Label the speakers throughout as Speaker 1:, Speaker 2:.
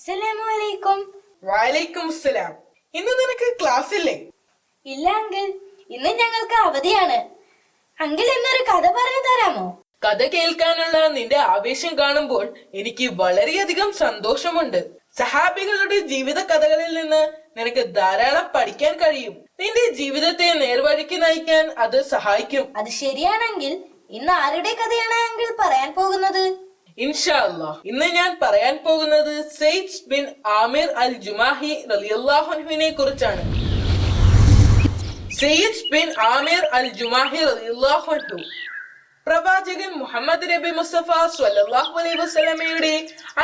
Speaker 1: അസ്സലാമലൈക്കും.
Speaker 2: വലൈക്കും അസ്സലാം. ഇന്ന് നിനക്ക് ക്ലാസ് ഇല്ലേ?
Speaker 1: ഇല്ല അങ്കിൾ, ഇന്ന് ഞങ്ങൾക്ക് അവധിയാണ്. അങ്കിൾ എന്നൊരു കഥ പറഞ്ഞു തരാമോ?
Speaker 2: കഥ കേൾക്കാനുള്ള നിന്റെ ആവേശം കാണുമ്പോൾ എനിക്ക് വളരെയധികം സന്തോഷമുണ്ട്. സഹാബികളുടെ ജീവിത കഥകളിൽ നിന്ന് നിനക്ക് ധാരാളം പഠിക്കാൻ കഴിയും. നിന്റെ ജീവിതത്തെ നേർവഴിക്ക് നയിക്കാൻ അത് സഹായിക്കും.
Speaker 1: അത് ശരിയാണെങ്കിൽ ഇന്ന് ആരുടെ കഥയാണ് അങ്കിൾ പറയാൻ പോകുന്നത്?
Speaker 2: ഇൻഷാ അല്ലാഹ്, ഇന്ന് ഞാൻ പറയാൻ പോകുന്നത് സയ്യിദ് ബിൻ ആമിർ അൽ ജുമാഹി റളിയല്ലാഹു അൻഹുവിനെ കുറിച്ചാണ്. സയ്യിദ് ബിൻ ആമിർ അൽ ജുമാഹി റളിയല്ലാഹു അൻഹു പ്രവാചകൻ മുഹമ്മദ് നബി മുസ്തഫ സ്വല്ലല്ലാഹു അലൈഹി വസല്ലമയുടെ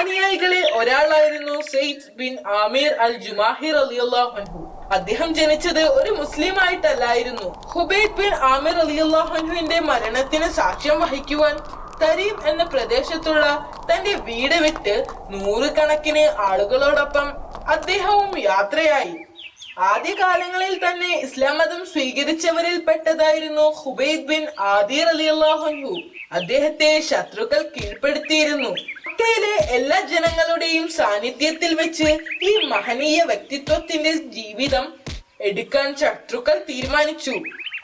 Speaker 2: അനുയായികളിൽ ഒരാളായിരുന്നു സയ്യിദ് ബിൻ ആമിർ അൽ ജുമാഹി റളിയല്ലാഹു അൻഹു. അദ്ദേഹം ജനിച്ചത് ഒരു മുസ്ലിം ആയിട്ടല്ലായിരുന്നു. ഹുബൈബ് ബിൻ ആമിർ റളിയല്ലാഹു അൻഹുവിന്റെ മരണത്തിന് സാക്ഷ്യം വഹിക്കുവാൻ തരീം എന്ന പ്രദേശത്തുള്ള തന്റെ വീട് വിട്ട് നൂറുകണക്കിന് ആളുകളോടൊപ്പം അദ്ദേഹവും യാത്രയായി. ആദ്യകാലങ്ങളിൽ തന്നെ ഇസ്ലാം മതം സ്വീകരിച്ചവരിൽ പെട്ടതായിരുന്നു ഹുബൈബ് ബിൻ ആദി റളിയല്ലാഹു അൻഹു. അദ്ദേഹത്തെ ശത്രുക്കൾ കീഴ്പ്പെടുത്തിയിരുന്നു. മക്കയിലെ എല്ലാ ജനങ്ങളുടെയും സാന്നിധ്യത്തിൽ വെച്ച് ഈ മഹനീയ വ്യക്തിത്വത്തിന്റെ ജീവിതം എടുക്കാൻ ശത്രുക്കൾ തീരുമാനിച്ചു.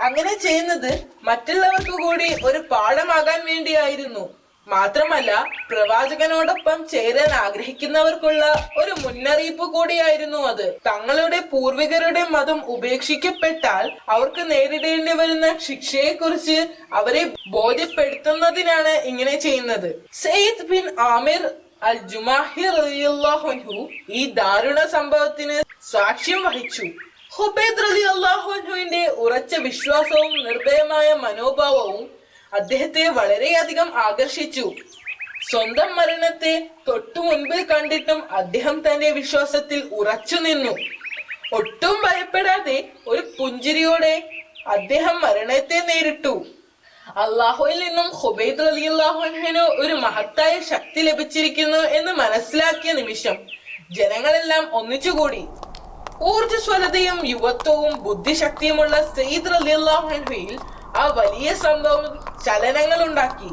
Speaker 2: അങ്ങനെ ചെയ്യുന്നത് മറ്റുള്ളവർക്ക് കൂടി ഒരു പാഠമാകാൻ വേണ്ടിയായിരുന്നു. മാത്രമല്ല, പ്രവാചകനോടൊപ്പം ചേരാൻ ആഗ്രഹിക്കുന്നവർക്കുള്ള ഒരു മുന്നറിയിപ്പ് കൂടിയായിരുന്നു അത്. തങ്ങളുടെ പൂർവികരുടെ മതം ഉപേക്ഷിക്കപ്പെട്ടാൽ അവർക്ക് നേരിടേണ്ടി വരുന്ന ശിക്ഷയെ കുറിച്ച് അവരെ ബോധ്യപ്പെടുത്തുന്നതിനാണ് ഇങ്ങനെ ചെയ്യുന്നത്. സയ്യിദ് ബിൻ ആമിർ അൽ ജുമാഹി റളിയല്ലാഹു അൻഹു ഈ ദാരുണ സംഭവത്തിന് സാക്ഷ്യം വഹിച്ചു. ഹുബൈബ് റളിയല്ലാഹു അൻഹുവിന്റെ ഉറച്ച വിശ്വാസവും നിർഭയമായ മനോഭാവവും അദ്ദേഹത്തെ വളരെയധികം ആകർഷിച്ചു. സ്വന്തം മരണത്തെ തൊട്ടു മുൻപിൽ കണ്ടിട്ടും അദ്ദേഹം തന്റെ വിശ്വാസത്തിൽ ഉറച്ചു നിന്നു. ഒട്ടും ഭയപ്പെടാതെ ഒരു പുഞ്ചിരിയോടെ അദ്ദേഹം മരണത്തെ നേരിട്ടു. അള്ളാഹുവിൽ നിന്നും ഹുബൈബ് റളിയല്ലാഹു അൻഹുവിന് ഒരു മഹത്തായ ശക്തി ലഭിച്ചിരിക്കുന്നു എന്ന് മനസ്സിലാക്കിയ നിമിഷം ജനങ്ങളെല്ലാം ഒന്നിച്ചുകൂടി. ഊർജ്ജസ്വലതയും യുവത്വവും ബുദ്ധിശക്തിയുമുള്ള സയ്യിദ് റളിയല്ലാഹു അൻഹുവിൽ ആ വലിയ സംഭവം ചലനങ്ങൾ ഉണ്ടാക്കി.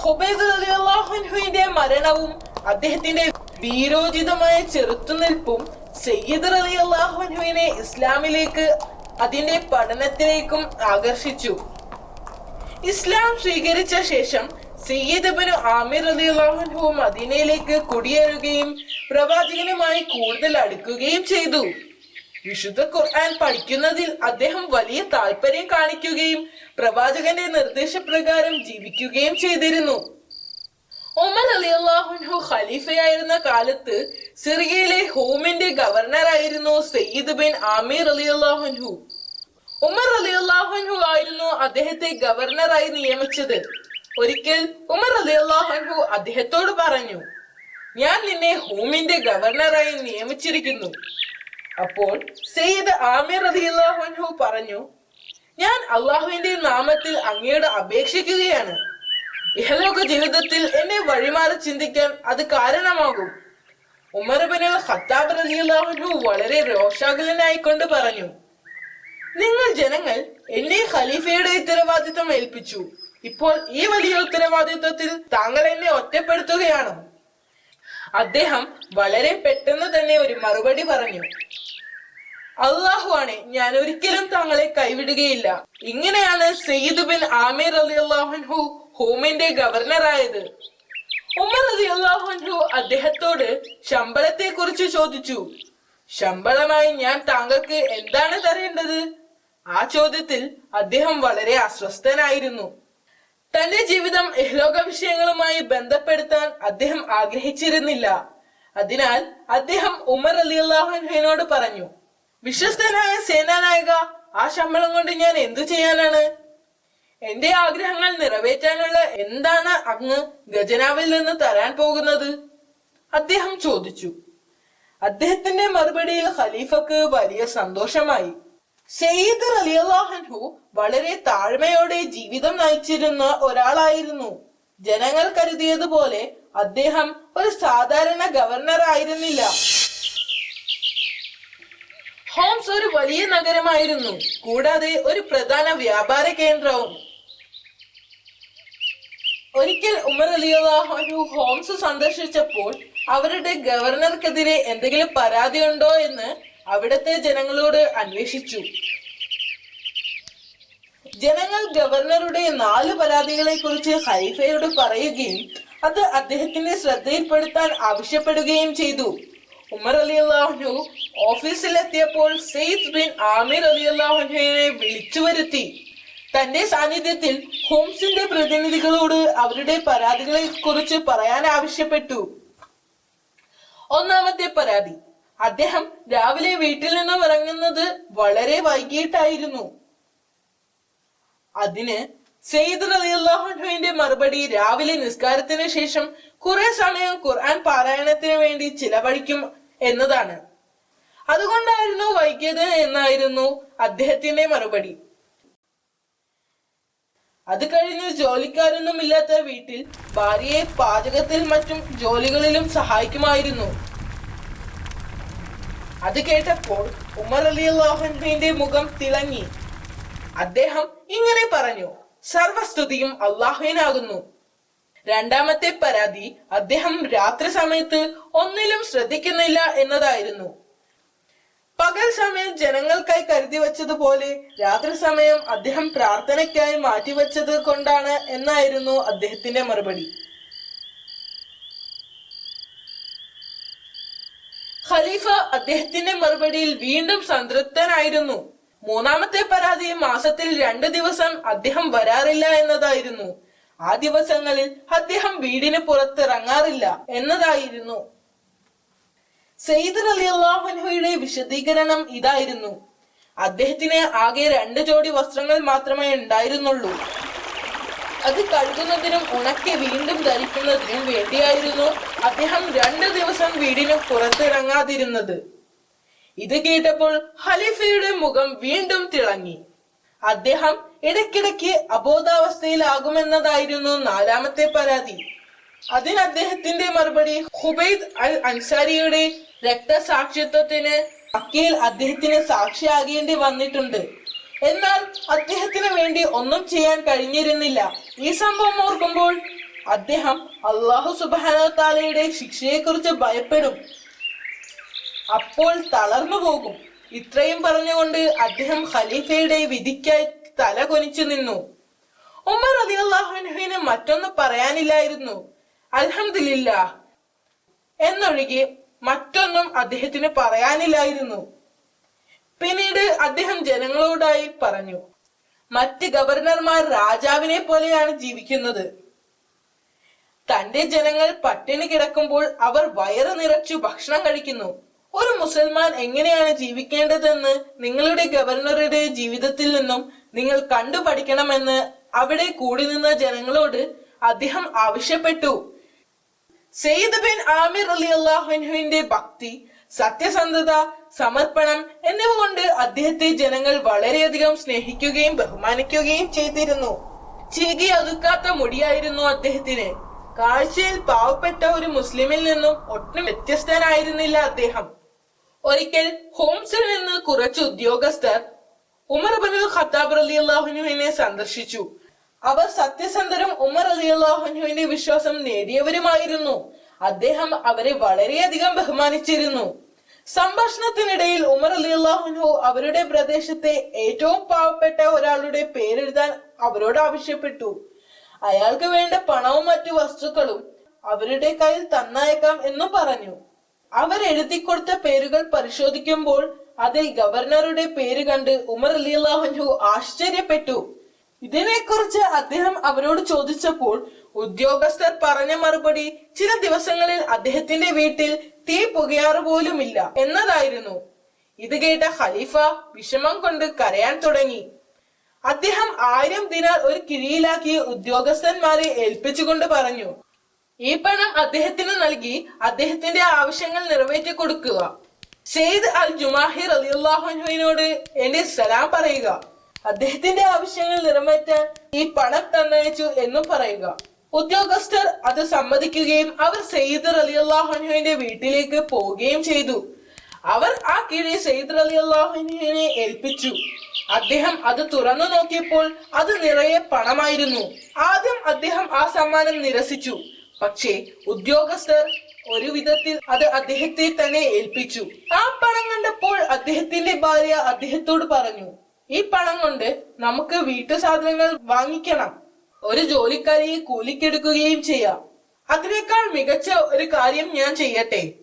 Speaker 2: ഹുബൈബ് റളിയല്ലാഹു അൻഹുവിന്റെ മരണവും അദ്ദേഹത്തിന്റെ വീരോചിതമായ ചെറുത്തുനിൽപ്പും സയ്യിദ് റളിയല്ലാഹു അൻഹുവിനെ ഇസ്ലാമിലേക്ക് അതിന്റെ പഠനത്തിലേക്കും ആകർഷിച്ചു. ഇസ്ലാം സ്വീകരിച്ച ശേഷം സയ്യിദ് ബിൻ ആമിർ റളിയല്ലാഹു അൻഹു മദീനയിലേക്ക് കുടിയേറുകയും പ്രവാചകനുമായി കൂടുതൽ അടുക്കുകയും ചെയ്തു. വിശുദ്ധ ഖുർആൻ പഠിക്കുന്നതിൽ അദ്ദേഹം വലിയ താല്പര്യം കാണിക്കുകയും പ്രവാചകന്റെ നിർദ്ദേശപ്രകാരം ജീവിക്കുകയും ചെയ്തിരുന്നു. ഉമർ റളിയല്ലാഹു അൻഹു ഖലീഫയായിരുന്ന കാലത്ത് സിറിയയിലെ ഹൂമിന്റെ ഗവർണറായിരുന്നു സയ്യിദ് ബിൻ ആമിർ റളിയല്ലാഹു അൻഹു. ഉമർ റളിയല്ലാഹു അൻഹു ആയിരുന്നു അദ്ദേഹത്തെ ഗവർണറായി നിയമിച്ചത്. ഒരിക്കൽ ഉമർ റളിയല്ലാഹു അൻഹു അദ്ദേഹത്തോട് പറഞ്ഞു, ഞാൻ നിന്നെ ഹൂമിന്റെ ഗവർണറായി നിയമിച്ചിരിക്കുന്നു. അപ്പോൾ സയ്യിദ് ആമിർ റളിയല്ലാഹു അൻഹു പറഞ്ഞു, ഞാൻ അള്ളാഹുവിന്റെ നാമത്തിൽ അങ്ങയോട് അപേക്ഷിക്കുകയാണ്. ഇഹലോക ജീവിതത്തിൽ എന്നെ വഴിമാറി ചിന്തിക്കാൻ അത് കാരണമാകും. ഉമർ ബിൻ ഖത്താബ് റളിയല്ലാഹു അൻഹു വളരെ രോഷാകുലനായിക്കൊണ്ട് പറഞ്ഞു, നിങ്ങൾ ജനങ്ങൾ എന്നെ ഖലീഫയുടെ ഉത്തരവാദിത്വം ഏൽപ്പിച്ചു. ഇപ്പോൾ ഈ വലിയ ഉത്തരവാദിത്വത്തിൽ താങ്കൾ എന്നെ ഒറ്റപ്പെടുത്തുകയാണ്. അദ്ദേഹം വളരെ പെട്ടെന്ന് തന്നെ ഒരു മറുപടി പറഞ്ഞു, അള്ളാഹു ആണ്, ഞാൻ ഒരിക്കലും താങ്കളെ കൈവിടുകയില്ല. ഇങ്ങനെയാണ് സയ്യിദ് ബിൻ ആമിർ റളിയല്ലാഹു അൻഹു ഹൂമിന്റെ ഗവർണറായത്. ഉമർ റളിയല്ലാഹു അൻഹു അദ്ദേഹത്തോട് ശമ്പളത്തെ കുറിച്ച് ചോദിച്ചു. ശമ്പളമായി ഞാൻ താങ്കൾക്ക് എന്താണ് തരേണ്ടത്? ആ ചോദ്യത്തിൽ അദ്ദേഹം വളരെ അസ്വസ്ഥനായിരുന്നു. തന്റെ ജീവിതം ഇഹ്ലോക വിഷയങ്ങളുമായി ബന്ധപ്പെടുത്താൻ അദ്ദേഹം ആഗ്രഹിച്ചിരുന്നില്ല. അതിനാൽ അദ്ദേഹം ഉമർ റളിയല്ലാഹു അൻഹുവിനോട് പറഞ്ഞു, വിശ്വസ്തനായ സേനാനായക, ആ ശമ്പളം കൊണ്ട് ഞാൻ എന്തു ചെയ്യാനാണ്? എന്റെ ആഗ്രഹങ്ങൾ നിറവേറ്റാനുള്ള എന്താണ് അങ്ങ് ഖജനാവിൽ നിന്ന് തരാൻ പോകുന്നത്? അദ്ദേഹം ചോദിച്ചു. അദ്ദേഹത്തിന്റെ മറുപടിയിൽ ഖലീഫക്ക് വലിയ സന്തോഷമായി. സയ്യിദ് റളിയല്ലാഹു അൻഹു വളരെ താഴ്മയോടെ ജീവിതം നയിച്ചിരുന്ന ഒരാളായിരുന്നു. ജനങ്ങൾ കരുതിയതുപോലെ അദ്ദേഹം ഒരു സാധാരണ ഗവർണർ ആയിരുന്നില്ല. ഹോംസ് ഒരു വലിയ നഗരമായിരുന്നു, കൂടാതെ ഒരു പ്രധാന വ്യാപാര കേന്ദ്രവും. ഒരിക്കൽ ഉമർ റളിയല്ലാഹു അൻഹു ഹോംസ് സന്ദർശിച്ചപ്പോൾ അവരുടെ ഗവർണർക്കെതിരെ എന്തെങ്കിലും പരാതി ഉണ്ടോ എന്ന് അവിടുത്തെ ജനങ്ങളോട് അന്വേഷിച്ചു. ജനങ്ങൾ ഗവർണറുടെ 4 പരാതികളെ കുറിച്ച് ഖലീഫയോട് പറയുകയും അത് അദ്ദേഹത്തിന്റെ ശ്രദ്ധയിൽപ്പെടുത്താൻ ആവശ്യപ്പെടുകയും ചെയ്തു. ഉമർ റളിയല്ലാഹു അൻഹു ഓഫീസിലെത്തിയപ്പോൾ സെയ്ദ് ബിൻ ആമിർ റളിയല്ലാഹു അൻഹുവിനെ വിളിച്ചു വരുത്തി. തന്റെ സാന്നിധ്യത്തിൽ ഹോംസിന്റെ പ്രതിനിധികളോട് അവരുടെ പരാതികളെ കുറിച്ച് പറയാൻ ആവശ്യപ്പെട്ടു. ഒന്നാമത്തെ പരാതി, അദ്ദേഹം രാവിലെ വീട്ടിൽ നിന്നും ഇറങ്ങുന്നത് വളരെ വൈകിട്ടായിരുന്നു. അതിന് സെയ്ദ് റളിയല്ലാഹു അൻഹുവിന്റെ മറുപടി രാവിലെ നിസ്കാരത്തിന് ശേഷം കുറെ സമയം ഖുർആൻ പാരായണത്തിന് വേണ്ടി ചിലവഴിക്കും എന്നതാണ്. അതുകൊണ്ടായിരുന്നു വൈകിയത് എന്നായിരുന്നു അദ്ദേഹത്തിന്റെ മറുപടി. അത് കഴിഞ്ഞ് ജോലിക്കാരൊന്നും ഇല്ലാത്ത വീട്ടിൽ ഭാര്യയെ പാചകത്തിൽ മറ്റും ജോലികളിലും സഹായിക്കുമായിരുന്നു. അത് കേട്ടപ്പോൾ ഉമർ റളിയല്ലാഹു അൻഹുവിന്റെ മുഖം തിളങ്ങി. അദ്ദേഹം ഇങ്ങനെ പറഞ്ഞു, സർവസ്തുതിയും അള്ളാഹുവിനാകുന്നു. രണ്ടാമത്തെ പരാതി, അദ്ദേഹം രാത്രി സമയത്ത് ഒന്നിലും ശ്രദ്ധിക്കുന്നില്ല എന്നതായിരുന്നു. പകൽ സമയം ജനങ്ങൾക്കായി കരുതി വച്ചതുപോലെ രാത്രി സമയം അദ്ദേഹം പ്രാർത്ഥനയ്ക്കായി മാറ്റിവെച്ചത് കൊണ്ടാണ് എന്നായിരുന്നു അദ്ദേഹത്തിന്റെ മറുപടി. ഖലീഫ അദ്ദേഹത്തിന്റെ മറുപടിയിൽ വീണ്ടും സംതൃപ്തനായിരുന്നു. മൂന്നാമത്തെ പരാതി, മാസത്തിൽ 2 ദിവസം അദ്ദേഹം വരാറില്ല എന്നതായിരുന്നു. ആ ദിവസങ്ങളിൽ അദ്ദേഹം വീടിന് പുറത്തിറങ്ങാറില്ല എന്നതായിരുന്നു. സെയ്ദ് റളിയല്ലാഹു അൻഹുയുടെ വിശദീകരണം ഇതായിരുന്നു. അദ്ദേഹത്തിന് ആകെ 2 ജോഡി വസ്ത്രങ്ങൾ മാത്രമേ ഉണ്ടായിരുന്നുള്ളൂ. അത് കഴുകുന്നതിനും ഉണക്കി വീണ്ടും ധരിക്കുന്നതിനും വേണ്ടിയായിരുന്നു അദ്ദേഹം 2 ദിവസം വീടിന് പുറത്തിറങ്ങാതിരുന്നത്. ഇത് കേട്ടപ്പോൾ ഖലീഫയുടെ മുഖം വീണ്ടും തിളങ്ങി. അദ്ദേഹം ഇടയ്ക്കിടയ്ക്ക് അബോധാവസ്ഥയിലാകുമെന്നതായിരുന്നു നാലാമത്തെ പരാതി. അതിന് അദ്ദേഹത്തിന്റെ മറുപടി, ഖുബൈദ് അൽ അൻസാരിയുടെ രക്തസാക്ഷിത്വത്തിന് മക്കയിൽ അദ്ദേഹത്തിന് സാക്ഷിയാകേണ്ടി വന്നിട്ടുണ്ട്. എന്നാൽ അദ്ദേഹത്തിന് വേണ്ടി ഒന്നും ചെയ്യാൻ കഴിഞ്ഞിരുന്നില്ല. ഈ സംഭവം ഓർക്കുമ്പോൾ അദ്ദേഹം അല്ലാഹു സുബ്ഹാനഹു വ തആലയുടെ ശിക്ഷയെക്കുറിച്ച് ഭയപ്പെടും, അപ്പോൾ തളർന്നു പോകും. ഇത്രയും പറഞ്ഞുകൊണ്ട് അദ്ദേഹം ഖലീഫയുടെ വിധിക്കായി തല കുനിച്ചു നിന്നു. ഉമർ റളിയല്ലാഹു അൻഹുവിന് മറ്റൊന്ന് പറയാനില്ലായിരുന്നു. അൽഹംദുലില്ലാഹ് എന്നൊഴികെ മറ്റൊന്നും അദ്ദേഹത്തിന് പറയാനില്ലായിരുന്നു. പിന്നീട് അദ്ദേഹം ജനങ്ങളോടായി പറഞ്ഞു, മറ്റ് ഗവർണർമാർ രാജാവിനെ പോലെയാണ് ജീവിക്കുന്നത്. തന്റെ ജനങ്ങൾ പട്ടിണി കിടക്കുമ്പോൾ അവർ വയറ് നിറച്ചു ഭക്ഷണം കഴിക്കുന്നു. ഒരു മുസൽമാൻ എങ്ങനെയാണ് ജീവിക്കേണ്ടതെന്ന് നിങ്ങളുടെ ഗവർണറുടെ ജീവിതത്തിൽ നിന്നും നിങ്ങൾ കണ്ടു പഠിക്കണമെന്ന് അവിടെ കൂടി നിന്ന ജനങ്ങളോട് അദ്ദേഹം ആവശ്യപ്പെട്ടു. സെയ്ദ് ബിൻ ആമിർ റളിയല്ലാഹു അൻഹുവിന്റെ ഭക്തി, സത്യസന്ധത, സമർപ്പണം എന്നിവ കൊണ്ട് അദ്ദേഹത്തെ ജനങ്ങൾ വളരെയധികം സ്നേഹിക്കുകയും ബഹുമാനിക്കുകയും ചെയ്തിരുന്നു. ചീകി ഒതുക്കാത്ത മുടിയായിരുന്നു അദ്ദേഹത്തിന്. കാഴ്ചയിൽ പാവപ്പെട്ട ഒരു മുസ്ലിമിൽ നിന്നും ഒട്ടും വ്യത്യസ്തനായിരുന്നില്ല അദ്ദേഹം. ഒരിക്കൽ ഹോംസിൽ നിന്ന് കുറച്ച് ഉദ്യോഗസ്ഥർ ഉമർ ഇബ്നുൽ ഖത്താബ് റളിയല്ലാഹു അൻഹുവിനെ സന്ദർശിച്ചു. അവർ സത്യസന്ധരും ഉമർ റളിയല്ലാഹു അൻഹുവിന്റെ വിശ്വാസം നേടിയവരുമായിരുന്നു. അദ്ദേഹം അവരെ വളരെയധികം ബഹുമാനിച്ചിരുന്നു. സംഭാഷണത്തിനിടയിൽ ഉമർ റളിയല്ലാഹു അൻഹു അവരുടെ പ്രദേശത്തെ ഏറ്റവും പാവപ്പെട്ട ഒരാളുടെ പേരെഴുതാൻ അവരോട് ആവശ്യപ്പെട്ടു. അയാൾക്ക് വേണ്ട പണവും മറ്റു വസ്തുക്കളും അവരുടെ കയ്യിൽ തന്നയക്കാം എന്നു പറഞ്ഞു. അവർ എഴുതിക്കൊടുത്ത പേരുകൾ പരിശോധിക്കുമ്പോൾ അതിൽ ഗവർണറുടെ പേര് കണ്ട് ഉമർ റളിയല്ലാഹു അൻഹു ആശ്ചര്യപ്പെട്ടു. ഇതിനെക്കുറിച്ച് അദ്ദേഹം അവരോട് ചോദിച്ചപ്പോൾ ഉദ്യോഗസ്ഥർ പറഞ്ഞ മറുപടി, ചില ദിവസങ്ങളിൽ അദ്ദേഹത്തിന്റെ വീട്ടിൽ തീ പുകയാറ് പോലുമില്ല എന്നതായിരുന്നു. ഇത് കേട്ട ഖലീഫ വിഷമം കൊണ്ട് കരയാൻ തുടങ്ങി. അദ്ദേഹം 1000 ദിനാർ ഒരു കിഴിയിലാക്കി ഉദ്യോഗസ്ഥന്മാരെ ഏൽപ്പിച്ചുകൊണ്ട് പറഞ്ഞു, ഈ പണം അദ്ദേഹത്തിന് നൽകി അദ്ദേഹത്തിന്റെ ആവശ്യങ്ങൾ നിറവേറ്റി കൊടുക്കുക. സെയ്ദ് അൽ ജുമാഹി റളിയല്ലാഹു അൻഹുവിനോട് എന്റെ സലാം പറയുക. അദ്ദേഹത്തിന്റെ ആവശ്യങ്ങൾ നിറവേറ്റാൻ ഈ പണം തന്നയച്ചു എന്നും പറയുക. ഉദ്യോഗസ്ഥർ അത് സമ്മതിക്കുകയും അവർ സെയ്ദ് റളിയല്ലാഹു അൻഹുവിന്റെ വീട്ടിലേക്ക് പോവുകയും ചെയ്തു. അവർ ആ കിഴി സെയ്ദ് റളിയല്ലാഹു അൻഹുവിനെ ഏൽപ്പിച്ചു. അദ്ദേഹം അത് തുറന്നു നോക്കിയപ്പോൾ അത് നിറയെ പണമായിരുന്നു. ആദ്യം അദ്ദേഹം ആ സമ്മാനം നിരസിച്ചു. പക്ഷേ ഉദ്യോഗസ്ഥർ ഒരു വിധത്തിൽ അത് അദ്ദേഹത്തെ തന്നെ ഏൽപ്പിച്ചു. ആ പണം കണ്ടപ്പോൾ അദ്ദേഹത്തിന്റെ ഭാര്യ അദ്ദേഹത്തോട് പറഞ്ഞു, ഈ പണം കൊണ്ട് നമുക്ക് വീട്ടു സാധനങ്ങൾ വാങ്ങിക്കണം, ഒരു ജോലിക്കാരിയെ കൂലിക്കെടുക്കുകയും ചെയ്യാം. അതിനേക്കാൾ മികച്ച ഒരു കാര്യം ഞാൻ ചെയ്യട്ടെ.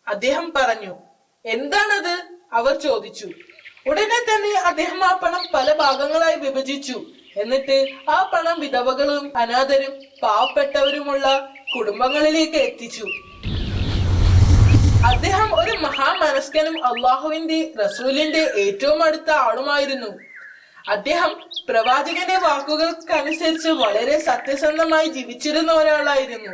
Speaker 2: അദ്ദേഹം പറഞ്ഞു. എന്താണത്? അവർ ചോദിച്ചു. ഉടനെ തന്നെ അദ്ദേഹം ആ പണം പല ഭാഗങ്ങളായി വിഭജിച്ചു. എന്നിട്ട് ആ പണം വിധവകളും അനാഥരും പാവപ്പെട്ടവരുമുള്ള കുടുംബങ്ങളിലേക്ക് എത്തിച്ചു. അദ്ദേഹം ഒരു മഹാമനസ്കനും അള്ളാഹുവിന്റെ റസൂലിന്റെ ഏറ്റവും അടുത്ത ആളുമായിരുന്നു. അദ്ദേഹം പ്രവാചകന്റെ വാക്കുകൾക്കനുസരിച്ച് വളരെ സത്യസന്ധമായി ജീവിച്ചിരുന്ന ഒരാളായിരുന്നു.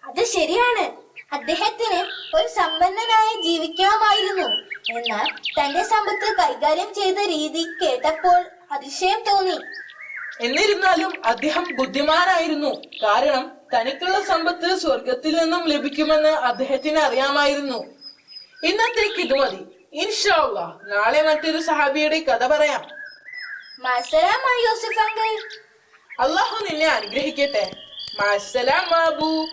Speaker 1: അത് ശരിയാണ്. അദ്ദേഹത്തിന് ഒരു സമ്പന്നനായി ജീവിക്കാമായിരുന്നു. എന്നാൽ തന്റെ സമ്പത്ത് കൈകാര്യം ചെയ്ത രീതി കേട്ടപ്പോൾ അതിശയം തോന്നി.
Speaker 2: എന്നിരുന്നാലും അദ്ദേഹം ബുദ്ധിമാനായിരുന്നു. കാരണം തനിക്കുള്ള സമ്പത്ത് സ്വർഗത്തിൽ നിന്നും ലഭിക്കുമെന്ന് അദ്ദേഹത്തിന് അറിയാമായിരുന്നു. ഇന്നത്തേക്ക് ഇത് മതി. ഇൻഷാ അല്ലാഹ് നാളെ മറ്റൊരു സഹാബിയുടെ കഥ പറയാം.
Speaker 1: മഅസ്സലാമ യൂസുഫ് അങ്കിൾ.
Speaker 2: അള്ളാഹു നിന്നെ അനുഗ്രഹിക്കട്ടെ. മഅസ്സലാം അബൂ.